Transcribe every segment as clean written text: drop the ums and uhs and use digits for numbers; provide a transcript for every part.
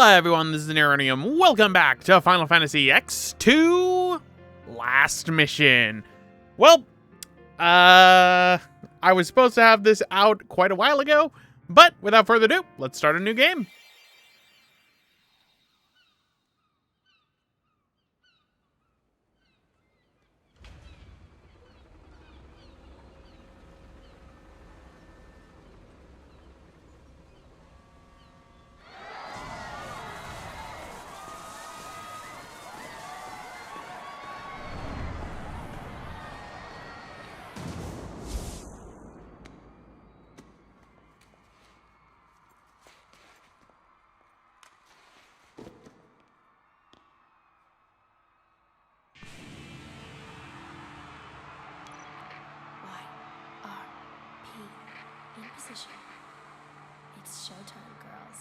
Hello everyone, this is Neronium. Welcome back to Final Fantasy X-2 Last Mission. Well, I was supposed to have this out quite a while ago, but without further ado, let's start a new game. In position. It's showtime, girls.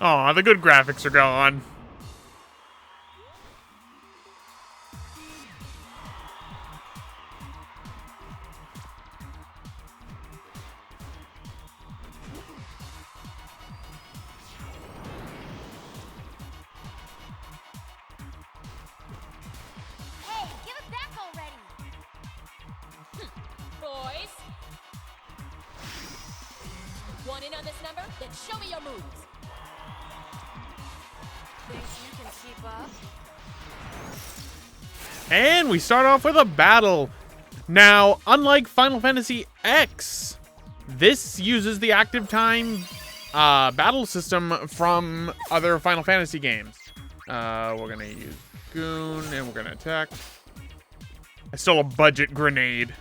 Aw, the good graphics are gone. Hey, give it back already! Boys! Want in on this number? Then show me your moves! Thinks you can keep up? And we start off with a battle. Now, unlike Final Fantasy X, this uses the active time battle system from other Final Fantasy games. We're gonna use Goon, and we're gonna attack. I stole a budget grenade.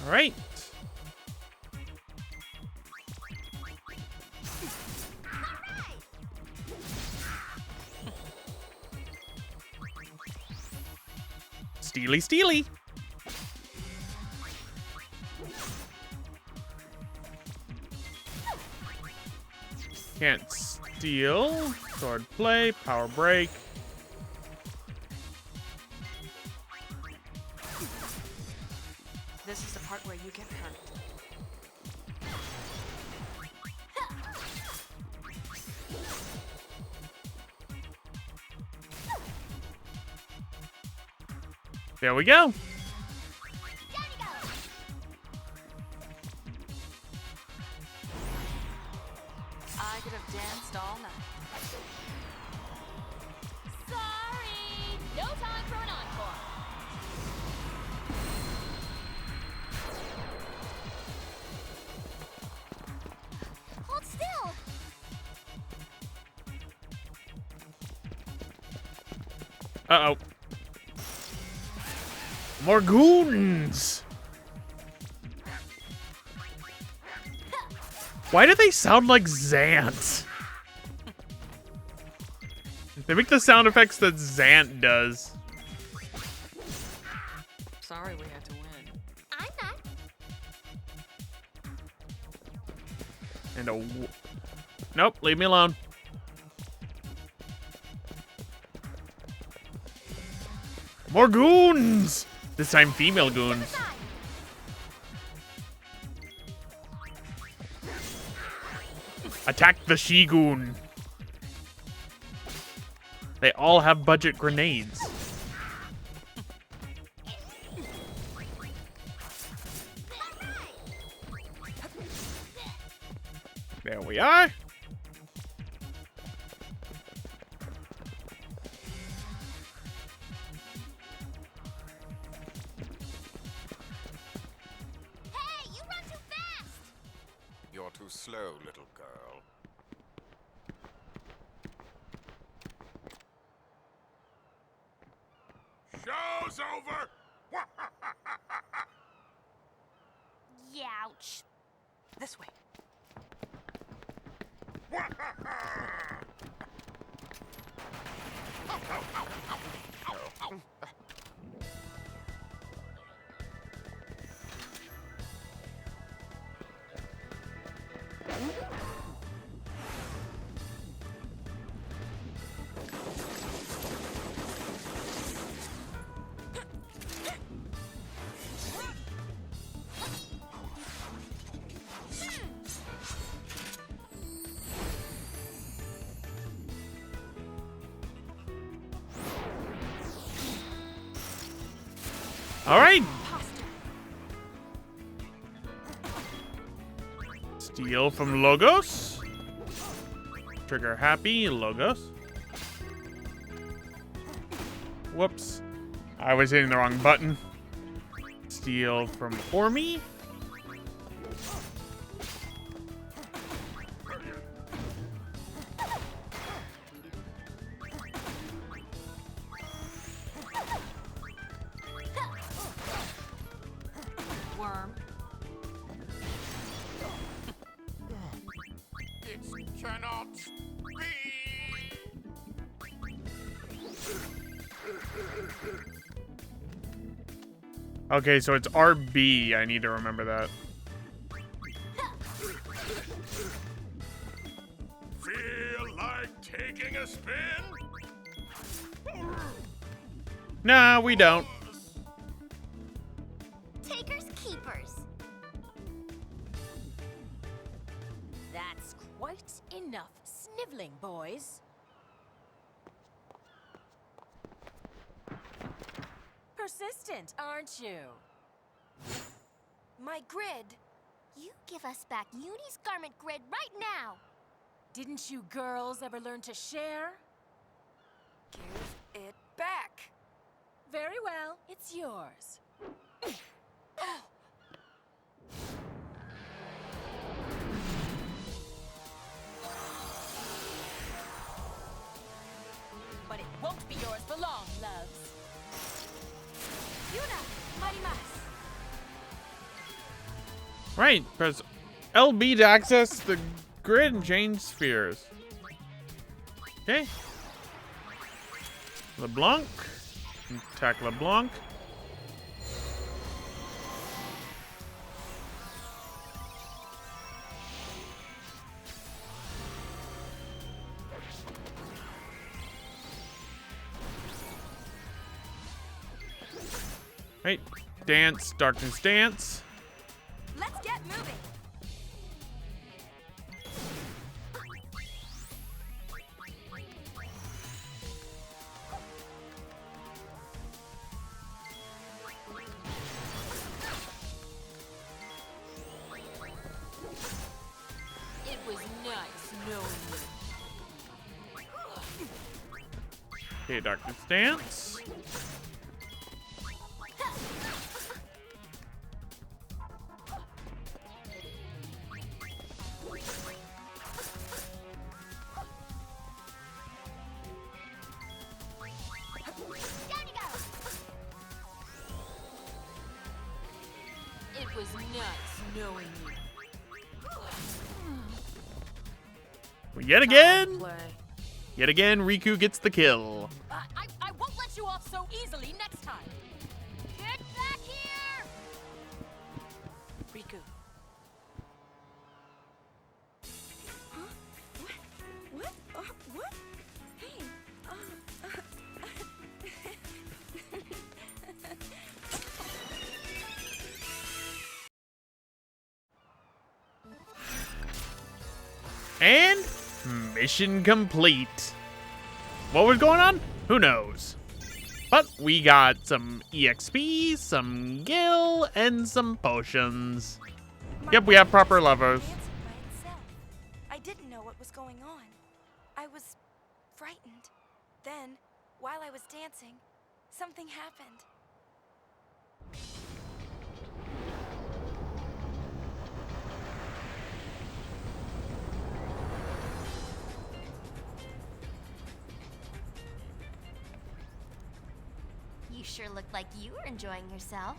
All right. Steely, steely. Can't steal. Sword play. Power break. This is the part where you get hurt. There we go. I could have danced all night. Sorry! No time for an encore. Hold still. Uh-oh. More goons! Why do they sound like Zant? They make the sound effects that Zant does. Sorry we had to win. I'm not. And nope, leave me alone. More goons! This time female goons. Attack the she-goon. They all have budget grenades. There we are. Hey, you run too fast. You're too slow, little girl. Show's over! Youch. This way. All right. Steal from Logos. Trigger happy, Logos. Whoops. I was hitting the wrong button. Steal from Ormy. Worm. It cannot be! Okay, so it's RB. I need to remember that. Feel like taking a spin? Nah, we don't. Takers, keepers. That's quite enough sniveling, boys. Persistent, aren't you? My grid. You give us back Uni's garment grid right now. Didn't you girls ever learn to share? Give it back. Very well, it's yours. But it won't be yours for long, loves. Yuna, Marimas. Right. Press LB to access the grid and change spheres. Okay. LeBlanc. Attack LeBlanc. Right. Dance. Darkness dance. Let's get moving. It was nice knowing you. Okay, Darkness dance. Down you go. It was nice knowing you. Yet again. Play. Yet again, Riku gets the kill. I won't let you off so easily next time. Get back here. Riku. What? What? Hey. And mission complete. What was going on? Who knows? But we got some EXP, some gil, and some potions. Yep, we have proper levers. Dancing by itself. I didn't know what was going on. I was frightened. Then, while I was dancing, something happened. You sure looked like you were enjoying yourself.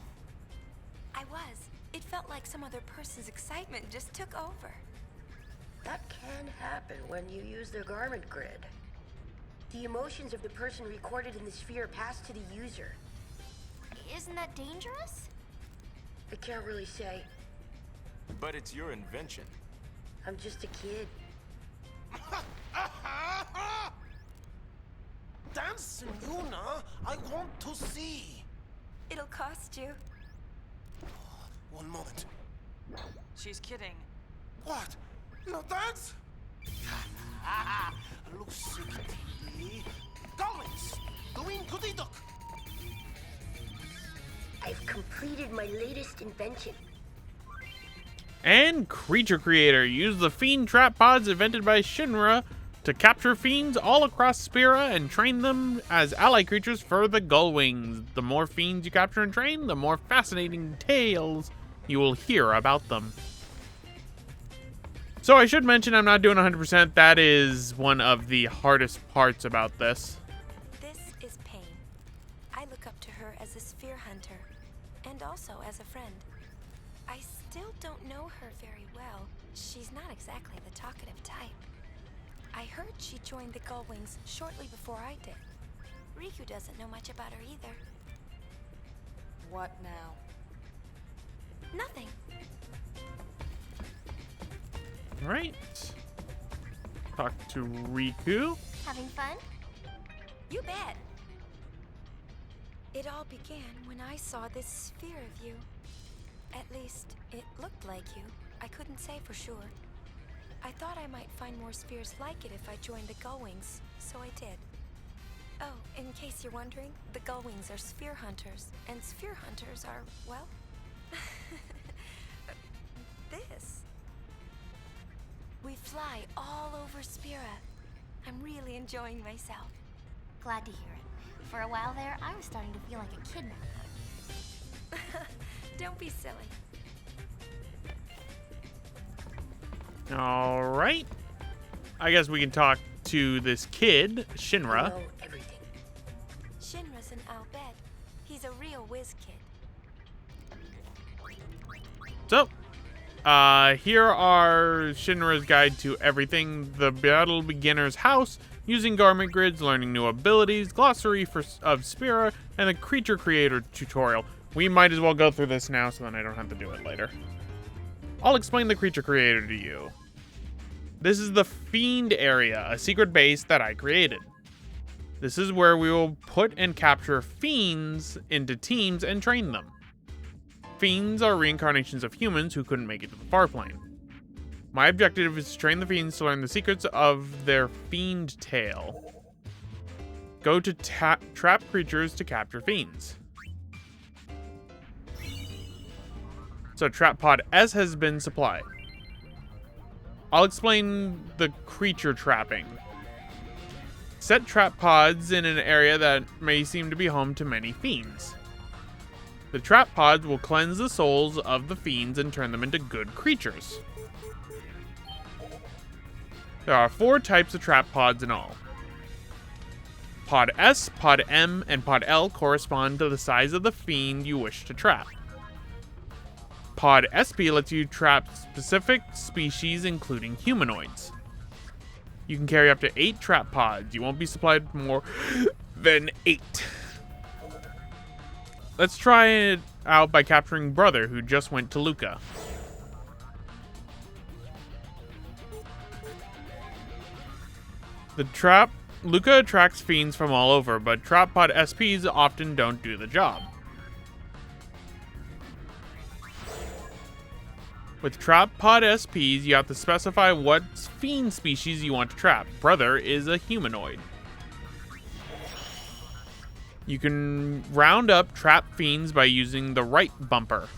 I was. It felt like some other person's excitement just took over. That can happen when you use the garment grid. The emotions of the person recorded in the sphere pass to the user. Isn't that dangerous? I can't really say. But it's your invention. I'm just a kid. Dance, Luna. I want to see. It'll cost you. One moment. She's kidding. What? No dance? Lucy. Comments. Doing goody duck. I've completed my latest invention. And Creature Creator. Use the Fiend Trap Pods invented by Shinra to capture fiends all across Spira and train them as ally creatures for the Gullwings. The more fiends you capture and train, the more fascinating tales you will hear about them. So I should mention I'm not doing 100%. That is one of the hardest parts about this. This is Pain. I look up to her as a sphere hunter, and also as a friend. I still don't know her very well. She's not exactly the talkative type. I heard she joined the Gullwings shortly before I did. Riku doesn't know much about her either. What now? Nothing. Right. Talk to Riku. Having fun? You bet. It all began when I saw this sphere of you. At least, it looked like you. I couldn't say for sure. I thought I might find more spheres like it if I joined the Gullwings, so I did. Oh, in case you're wondering, the Gullwings are sphere hunters, and sphere hunters are, well, this. We fly all over Spira. I'm really enjoying myself. Glad to hear it. For a while there, I was starting to feel like a kid now. Don't be silly. All right. I guess we can talk to this kid, I Shinra. know everything. Shinra's an Al-Bed. He's a real whiz kid. So, Here are Shinra's guide to everything: the battle beginner's house, using garment grids, learning new abilities, glossary of Spira, and the creature creator tutorial. We might as well go through this now so then I don't have to do it later. I'll explain the creature creator to you. This is the Fiend area, a secret base that I created. This is where we will put and capture fiends into teams and train them. Fiends are reincarnations of humans who couldn't make it to the far plane. My objective is to train the fiends to learn the secrets of their fiend tale. Go to trap creatures to capture fiends. So trap pod S has been supplied. I'll explain the creature trapping. Set trap pods in an area that may seem to be home to many fiends. The trap pods will cleanse the souls of the fiends and turn them into good creatures. There are 4 types of trap pods in all. Pod S, Pod M, and Pod L correspond to the size of the fiend you wish to trap. Pod SP lets you trap specific species, including humanoids. You can carry up to 8 trap pods. You won't be supplied more than 8. Let's try it out by capturing Brother, who just went to Luca. Luca attracts fiends from all over, but trap pod SPs often don't do the job. With trap pod SPs, you have to specify what fiend species you want to trap. Brother is a humanoid. You can round up trap fiends by using the right bumper.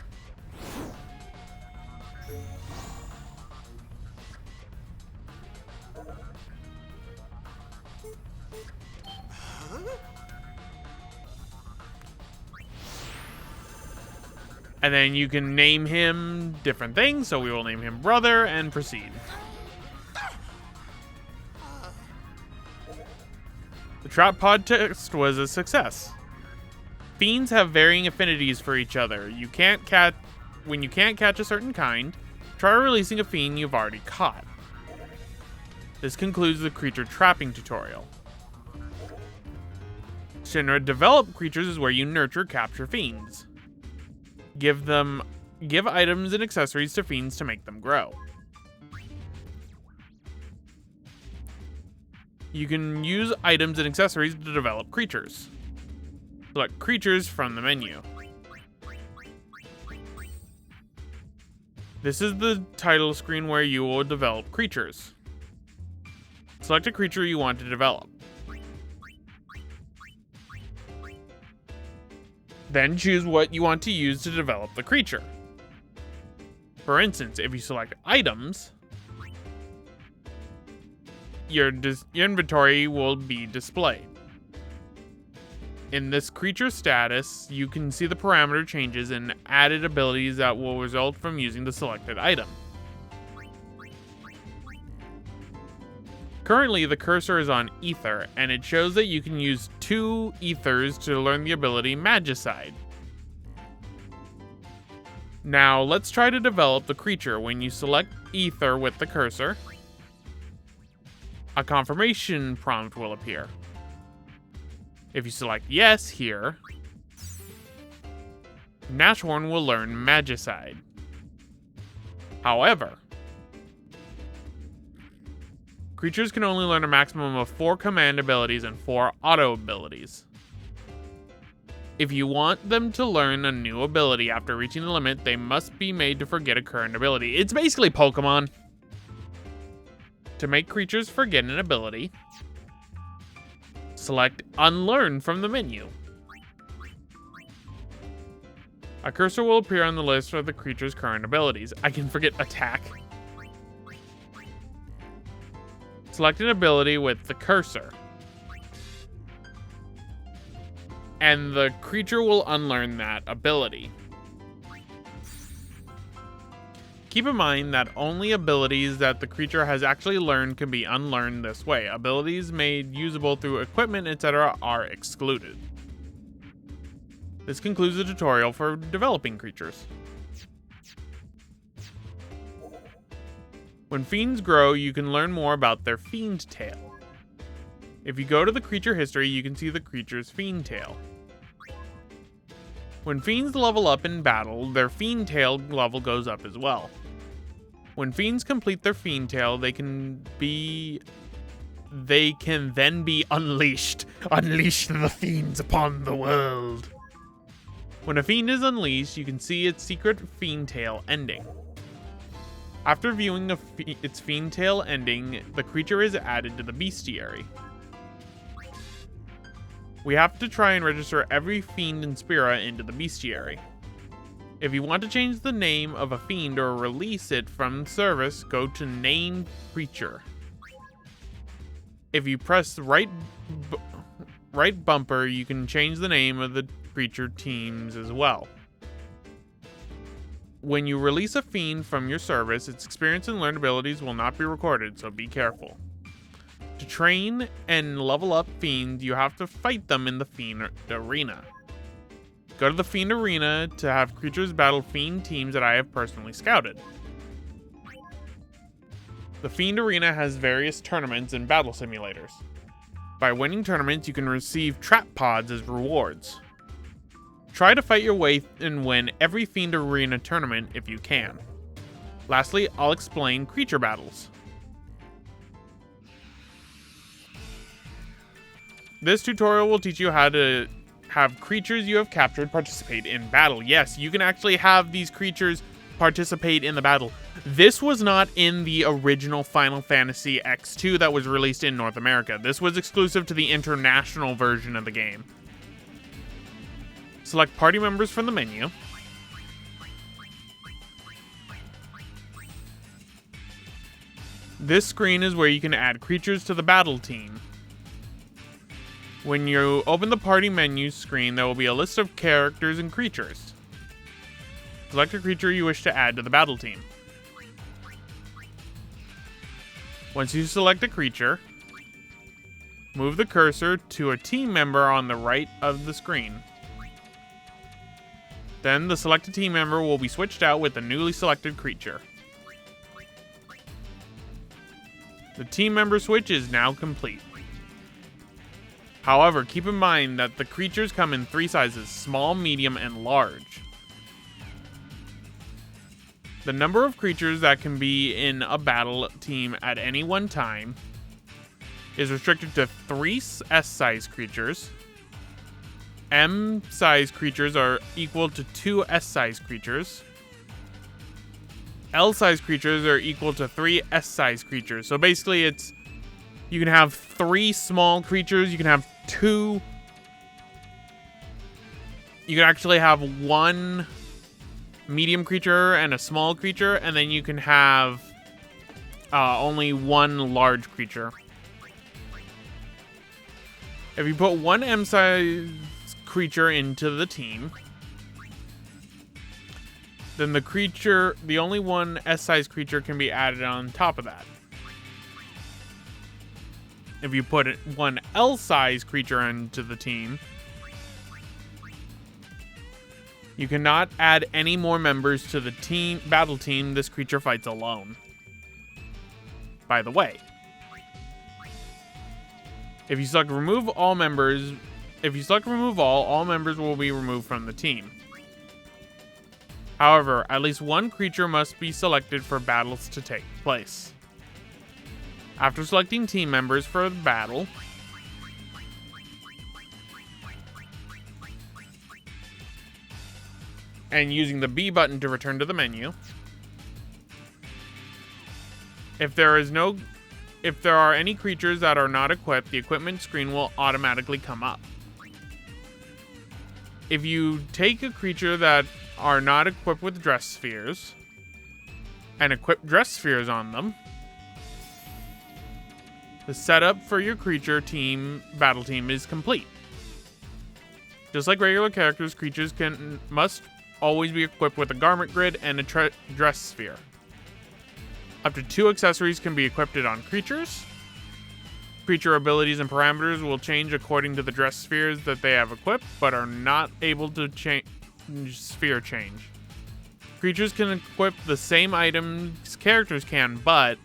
And then you can name him different things, so we will name him Brother and proceed. The trap pod test was a success. Fiends have varying affinities for each other. When you can't catch a certain kind, try releasing a fiend you've already caught. This concludes the creature trapping tutorial. Shinra develop creatures is where you nurture capture fiends. Give items and accessories to fiends to make them grow. You can use items and accessories to develop creatures. Select creatures from the menu. This is the title screen where you will develop creatures. Select a creature you want to develop. Then choose what you want to use to develop the creature. For instance, if you select items, your inventory will be displayed. In this creature status, you can see the parameter changes and added abilities that will result from using the selected item. Currently, the cursor is on Ether, and it shows that you can use 2 Ethers to learn the ability Magicide. Now, let's try to develop the creature. When you select Ether with the cursor, a confirmation prompt will appear. If you select Yes here, Nashorn will learn Magicide. However, creatures can only learn a maximum of 4 command abilities and 4 auto abilities. If you want them to learn a new ability after reaching the limit, they must be made to forget a current ability. It's basically Pokemon. To make creatures forget an ability, select Unlearn from the menu. A cursor will appear on the list of the creature's current abilities. I can forget Attack. Select an ability with the cursor, and the creature will unlearn that ability. Keep in mind that only abilities that the creature has actually learned can be unlearned this way. Abilities made usable through equipment, etc. are excluded. This concludes the tutorial for developing creatures. When fiends grow, you can learn more about their fiend tail. If you go to the creature history, you can see the creature's fiend tail. When fiends level up in battle, their fiend tail level goes up as well. When fiends complete their fiend tail, they can then be unleashed. Unleash the fiends upon the world. When a fiend is unleashed, you can see its secret fiend tail ending. After viewing its fiend tail ending, the creature is added to the bestiary. We have to try and register every fiend and Spira into the bestiary. If you want to change the name of a fiend or release it from service, go to Name Creature. If you press right bumper, you can change the name of the creature teams as well. When you release a fiend from your service, its experience and learned abilities will not be recorded, so be careful. To train and level up fiends, you have to fight them in the fiend arena. Go to the fiend arena to have creatures battle fiend teams that I have personally scouted. The fiend arena has various tournaments and battle simulators. By winning tournaments, you can receive trap pods as rewards. Try to fight your way and win every fiend arena tournament if you can. Lastly, I'll explain creature battles. This tutorial will teach you how to have creatures you have captured participate in battle. Yes, you can actually have these creatures participate in the battle. This was not in the original Final Fantasy X-2 that was released in North America. This was exclusive to the international version of the game. Select party members from the menu. This screen is where you can add creatures to the battle team. When you open the party menu screen, there will be a list of characters and creatures. Select a creature you wish to add to the battle team. Once you select a creature, move the cursor to a team member on the right of the screen. Then the selected team member will be switched out with the newly selected creature. The team member switch is now complete. However, keep in mind that the creatures come in 3 sizes: small, medium, and large. The number of creatures that can be in a battle team at any one time is restricted to 3 S-size creatures. M-size creatures are equal to 2 S-size creatures. L-size creatures are equal to 3 S-size creatures. So basically you can have 3 small creatures, you can have 2, you can actually have 1 medium creature and a small creature, and then you can have only 1 large creature. If you put 1 M-size creature into the team, then the only 1 S-size creature can be added on top of that. If you put 1 L-size creature into the team, you cannot add any more members to the battle team this creature fights alone. By the way, if you select remove all members will be removed from the team. However, at least 1 creature must be selected for battles to take place. After selecting team members for the battle, and using the B button to return to the menu, if there are any creatures that are not equipped, the equipment screen will automatically come up. If you take a creature that are not equipped with dress spheres and equip dress spheres on them, the setup for your creature battle team is complete. Just like regular characters, creatures must always be equipped with a garment grid and a dress sphere. Up to 2 accessories can be equipped on creatures. Creature abilities and parameters will change according to the dress spheres that they have equipped, but are not able to sphere change. Creatures can equip the same items characters can, but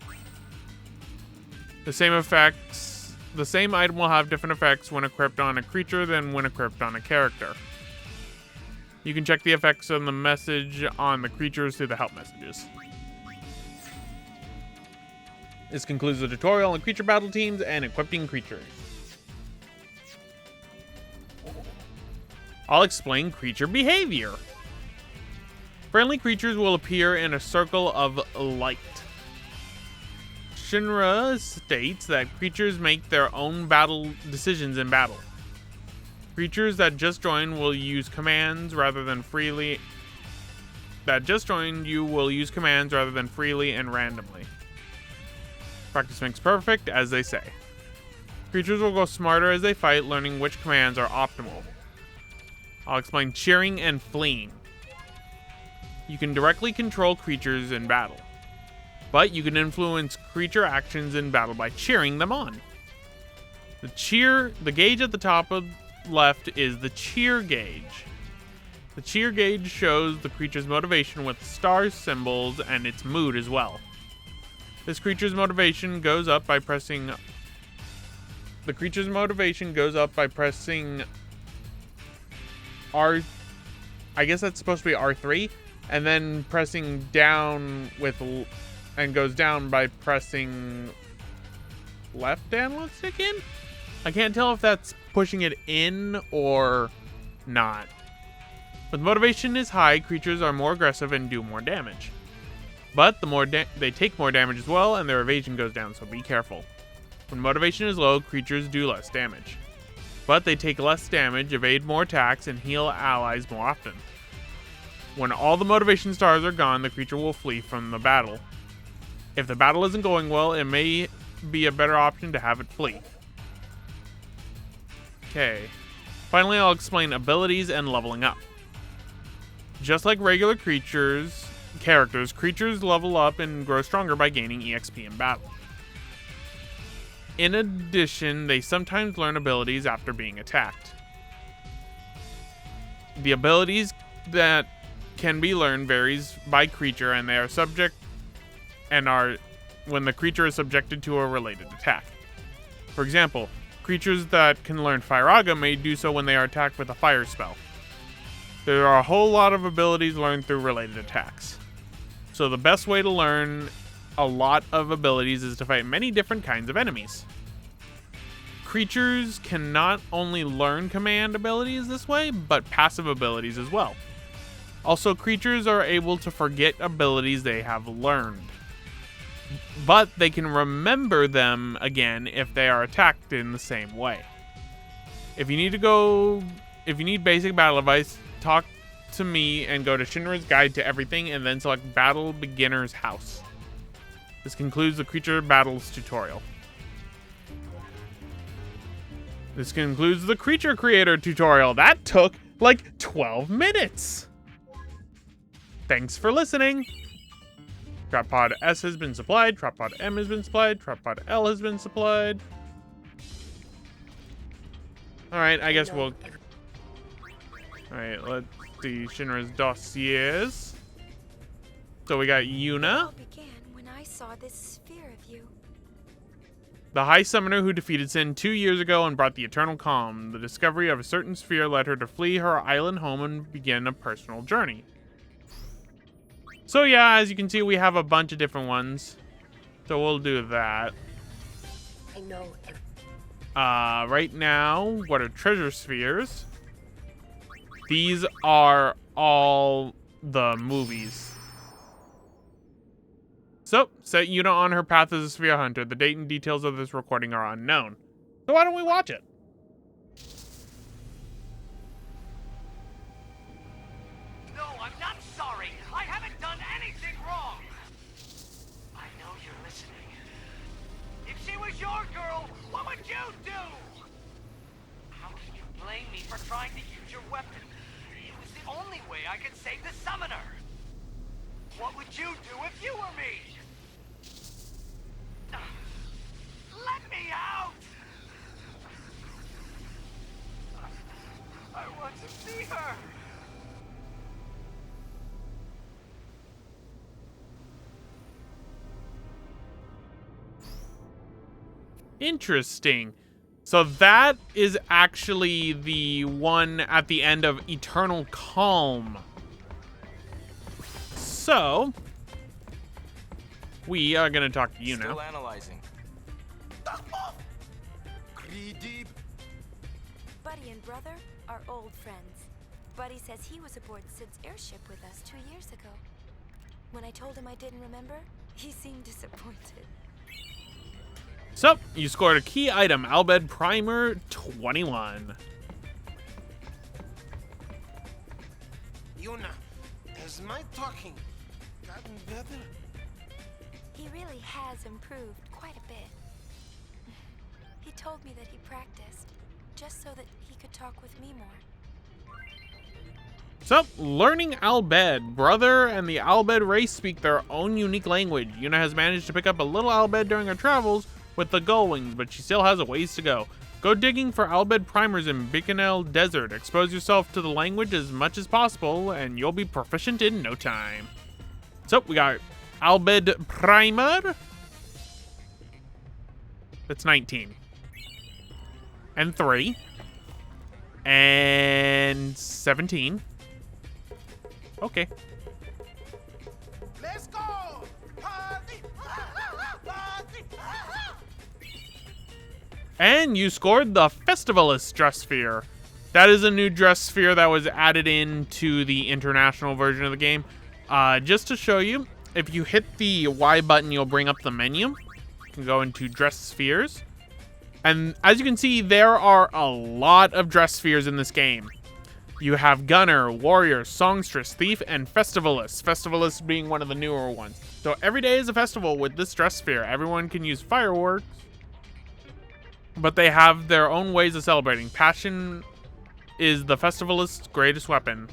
the same item will have different effects when equipped on a creature than when equipped on a character. You can check the effects on the message on the creatures through the help messages. This concludes the tutorial on creature battle teams and equipping creatures. I'll explain creature behavior. Friendly creatures will appear in a circle of light. Shinra states that creatures make their own battle decisions in battle. Creatures that just join will use commands rather than freely. You will use commands rather than freely and randomly. Practice makes perfect, as they say. Creatures will grow smarter as they fight, learning which commands are optimal. I'll explain cheering and fleeing. You can directly control creatures in battle, but you can influence creature actions in battle by cheering them on. The gauge at the top of left is the cheer gauge. The cheer gauge shows the creature's motivation with star symbols and its mood as well. This creature's motivation goes up by pressing R. I guess that's supposed to be R3, and then pressing down and goes down by pressing left analog stick in. I can't tell if that's pushing it in or not. When motivation is high, creatures are more aggressive and do more damage. But they take more damage as well, and their evasion goes down, so be careful. When motivation is low, creatures do less damage. But they take less damage, evade more attacks, and heal allies more often. When all the motivation stars are gone, the creature will flee from the battle. If the battle isn't going well, it may be a better option to have it flee. Okay. Finally, I'll explain abilities and leveling up. Just like regular characters, creatures level up and grow stronger by gaining EXP in battle. In addition, they sometimes learn abilities after being attacked. The abilities that can be learned varies by creature, and they are when the creature is subjected to a related attack. For example, creatures that can learn Firaga may do so when they are attacked with a fire spell. There are a whole lot of abilities learned through related attacks. So the best way to learn a lot of abilities is to fight many different kinds of enemies. Creatures can not only learn command abilities this way, but passive abilities as well. Also, creatures are able to forget abilities they have learned, but they can remember them again if they are attacked in the same way. If you need basic battle advice, talk to me and go to Shinra's Guide to Everything and then select Battle Beginner's House. This concludes the Creature Battles tutorial. This concludes the Creature Creator tutorial. That took like 12 minutes. Thanks for listening. Trap Pod S has been supplied. Trap Pod M has been supplied. Trap Pod L has been supplied. Alright, I guess we'll... Alright, let's see Shinra's dossiers. So we got Yuna. It all began when I saw this sphere of you. The High Summoner who defeated Sin 2 years ago and brought the Eternal Calm. The discovery of a certain sphere led her to flee her island home and begin a personal journey. So yeah, as you can see, we have a bunch of different ones. So we'll do that. I know. Right now, what are treasure spheres? These are all the movies. So, set Yuna on her path as a sphere hunter. The date and details of this recording are unknown. So why don't we watch it? No, I'm not sorry. I haven't done anything wrong. I know you're listening. If she was your girl, what would you do? How can you blame me for trying to use your weapon? It was the only way I could save the summoner. What would you do if you were me? Let me out! I want to see her. Interesting. So that is actually the one at the end of Eternal Calm. So we are going to talk to you Still now. analyzing. Buddy and brother are old friends. Buddy says he was aboard Sid's airship with us 2 years ago. When I told him I didn't remember, he seemed disappointed. So you scored a key item, Albed Primer 21. Yuna, has my talking gotten better? He really has improved quite a bit. He told me that he practiced, just so that he could talk with me more. So, learning Albed. Brother and the Albed race speak their own unique language. Yuna has managed to pick up a little Albed during her travels with the Gull Wings, but she still has a ways to go. Go digging for Albed primers in Bikanel Desert. Expose yourself to the language as much as possible, and you'll be proficient in no time. So, we got Albed Primer. That's 19. And 3. And 17. Okay. Let's go! Party! Party! And you scored the Festivalist dress sphere. That is a new dress sphere that was added into the international version of the game. Just to show you, if you hit the Y button, you'll bring up the menu. You can go into dress spheres. And as you can see, there are a lot of dress spheres in this game. You have Gunner, Warrior, Songstress, Thief, and Festivalist. Festivalist being one of the newer ones. So every day is a festival with this dress sphere. Everyone can use fireworks, but they have their own ways of celebrating. Passion is the Festivalist's greatest weapon.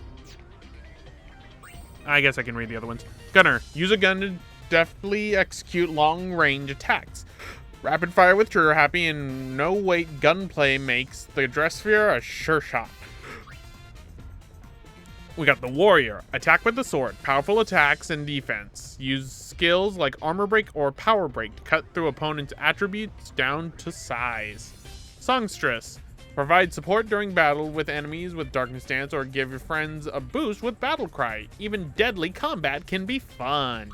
I guess I can read the other ones. Gunner, use a gun to deftly execute long-range attacks. Rapid fire with trigger happy and no weight gunplay makes the dress sphere a sure shot. We got the Warrior. Attack with the sword. Powerful attacks and defense. Use skills like Armor Break or Power Break to cut through opponents' attributes down to size. Songstress. Provide support during battle with enemies with Darkness Dance or give your friends a boost with Battle Cry. Even deadly combat can be fun.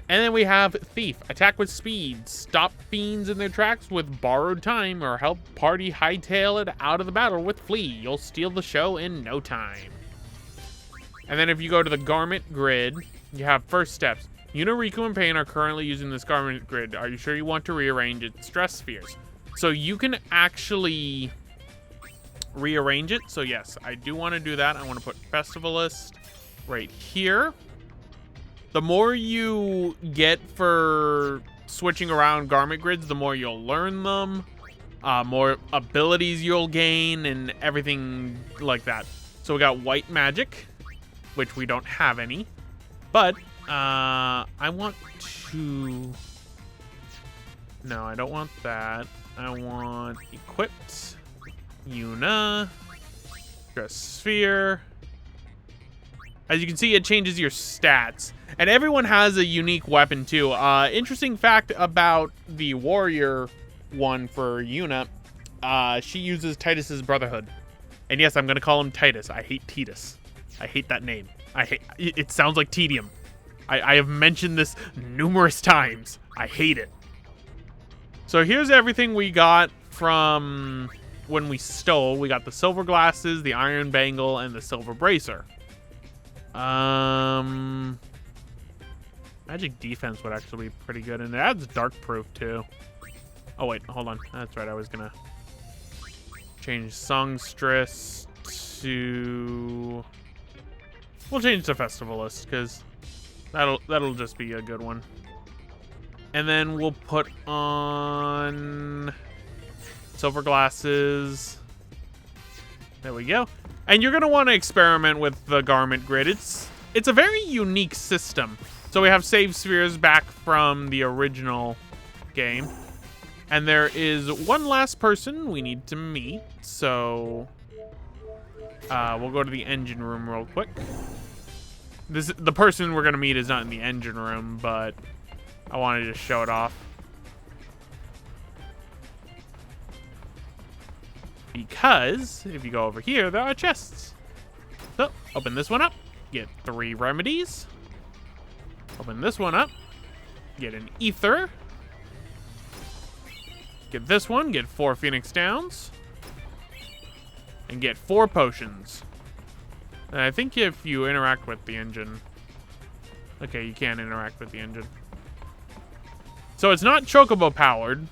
And then we have Thief. Attack with speed. Stop fiends in their tracks with Borrowed Time or help party hightail it out of the battle with Flee. You'll steal the show in no time. And then if you go to the garment grid, you have First Steps. Yuna, Riku, and Pain are currently using this garment grid. Are you sure you want to rearrange its dress spheres? So you can actually rearrange it. So yes, I do want to do that. I want to put Festivalist right here. The more you get for switching around garment grids, the more you'll learn them, more abilities you'll gain, and everything like that. So we got White Magic, which we don't have any, but I want to... No, I don't want that. I want Equipped, Yuna, Dress Sphere. As you can see, it changes your stats. And everyone has a unique weapon, too. Interesting fact about the Warrior one for Yuna. She uses Titus's Brotherhood. And yes, I'm going to call him Titus. I hate Titus. I hate that name. It sounds like tedium. I have mentioned this numerous times. I hate it. So here's everything we got from when we stole. We got the silver glasses, the iron bangle, and the silver bracer. Magic defense would actually be pretty good, and it adds dark proof too. Oh wait, hold on. That's right. I was gonna change Songstress to. We'll change to Festivalist because that'll just be a good one. And then we'll put on silver glasses. There we go. And you're gonna want to experiment with the garment grid. It's a very unique system. So we have save spheres back from the original game. And there is one last person we need to meet. So we'll go to the engine room real quick. The person we're going to meet is not in the engine room, but I wanted to show it off. Because if you go over here, there are chests. So, open this one up. Get 3 remedies. Open this one up. Get an ether. Get this one. Get 4 Phoenix Downs. And get 4 potions. And I think if you interact with the engine... Okay, you can't interact with the engine. So it's not Chocobo powered.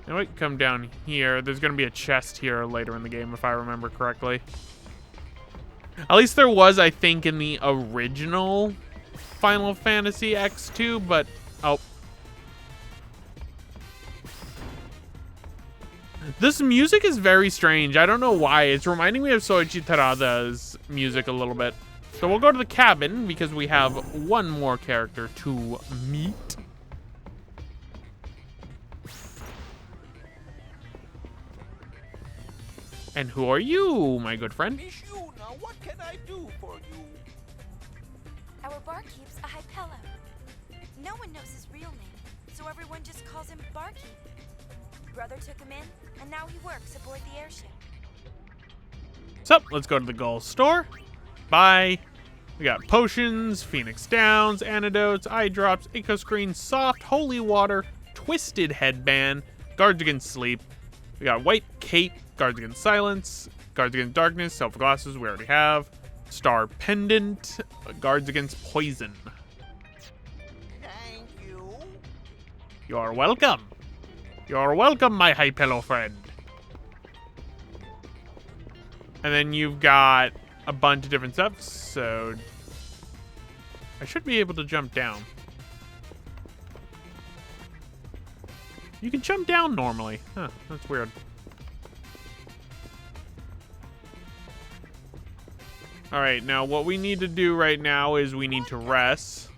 Now we can come down here. There's going to be a chest here later in the game, if I remember correctly. At least there was, I think, in the original Final Fantasy X-2, but... Oh. This music is very strange. I don't know why. It's reminding me of Soichi Terada's music a little bit. So we'll go to the cabin, because we have one more character to meet. And who are you, my good friend? Miss Yuna, what can I do for you? Our barkeep's a Hypello. No one knows his real name, so everyone just calls him Barkeep. Brother took him in, and now he works aboard the airship. So, let's go to the Gull store. Bye. We got potions, Phoenix Downs, antidotes, eye drops, eco screen, soft, holy water, twisted headband, guards against sleep. We got white cape, guards against silence, guards against darkness, silver glasses we already have, star pendant, guards against poison. Thank you. You're welcome. You're welcome, my Hypello friend. And then you've got a bunch of different stuff, so I should be able to jump down. You can jump down normally. Huh, that's weird. Alright, now what we need to do right now is we need to rest.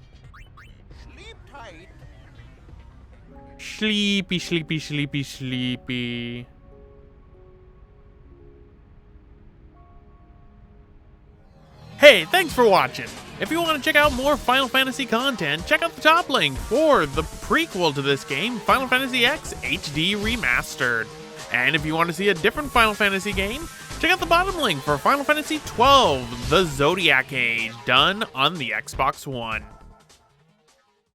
Sleep tight. Sleepy, sleepy, sleepy, sleepy. Hey, thanks for watching. If you want to check out more Final Fantasy content, check out the top link for the prequel to this game, Final Fantasy X HD Remastered. And if you want to see a different Final Fantasy game, check out the bottom link for Final Fantasy XII, The Zodiac Age, done on the Xbox One.